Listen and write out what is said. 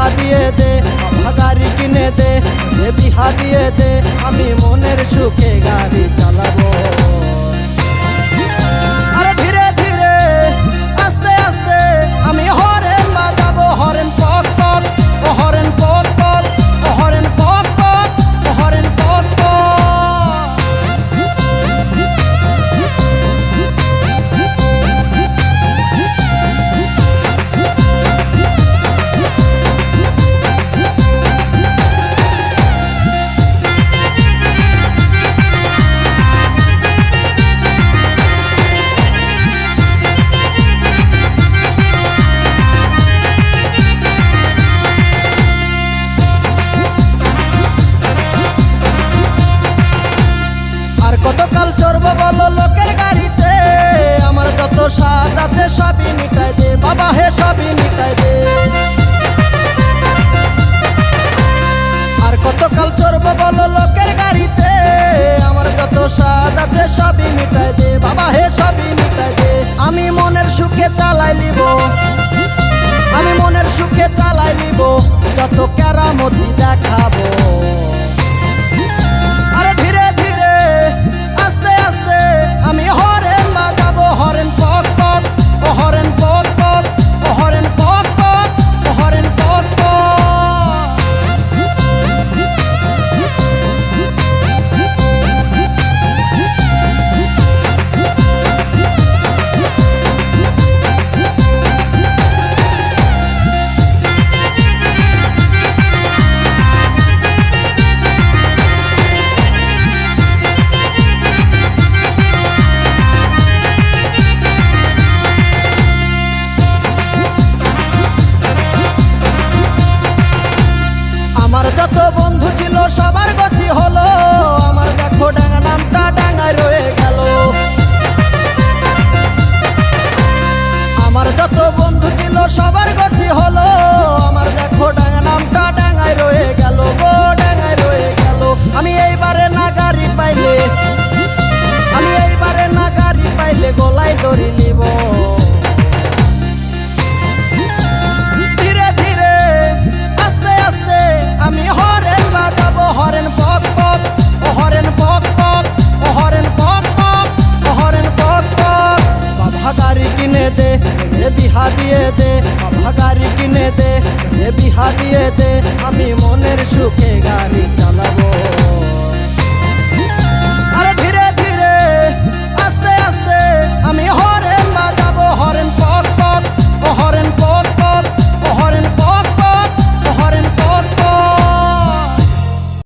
বিহা দিয়ে দে, বাবা গাড়ি কিনে দে, বিহা দিয়ে দে, আমি মনের সুখে গাড়ি চালাবো। আরে ধীরে ধীরে আস্তে আস্তে আমি হরেন বাজাবো, হরেন পক পক, ও হরেন পক পক, ও হরেন পক পক, ও হরেন পক পক। কতকাল চড়বো বলো লোকের গাড়িতে, আমার যত স্বাদ আছে সবই মিটাই দে, বাবা হে সবই মিটাই দে। আর কতকাল চড়বো বলো লোকের গাড়িতে, আমার যত স্বাদ আছে সবই মিটাই দে, বাবা হে সবই মিটাই দে। আমি মনের সুখে চালাই লিব, আমি মনের সুখে চালাই লিব, যত কেরামতি দেখাবো। আরে ধীরে ধীরে আস্তে আস্তে আমি হরেন বাজাবো, হরেন পক পক, ও হরেন পক পক, ও হরেন পক পক, ও হরেন পক পক। আমার যত বন্ধু ছিল সবার গতি হলো, আমার দেখো ডাঙ্গা নামটা ডাঙ্গায় রয়ে গেল। আমার যত বন্ধু ছিল সবার গতি হলো, আমার দেখো ডাঙ্গা নামটা ডাঙ্গায় রয়ে গেল, গো ডাঙ্গায় রয়ে গেল। আমি এইবারে না গাড়ি পাইলে, আমি এইবারে না গাড়ি পাইলে গলায় দড়ি নিব। ধীরে ধীরে আস্তে আস্তে আমি হরেন বাজাবো, হরেন পক পক, ও হরেন পক পক, ও হরেন পক পক, ও হরেন পক পক। বাবা গাড়ি কিনে দে, বিহা দিয়ে দে, বাবা গাড়ি কিনে দে, বিহা দিয়ে দে, আমি মনের সুখে গাড়ি চালাবো।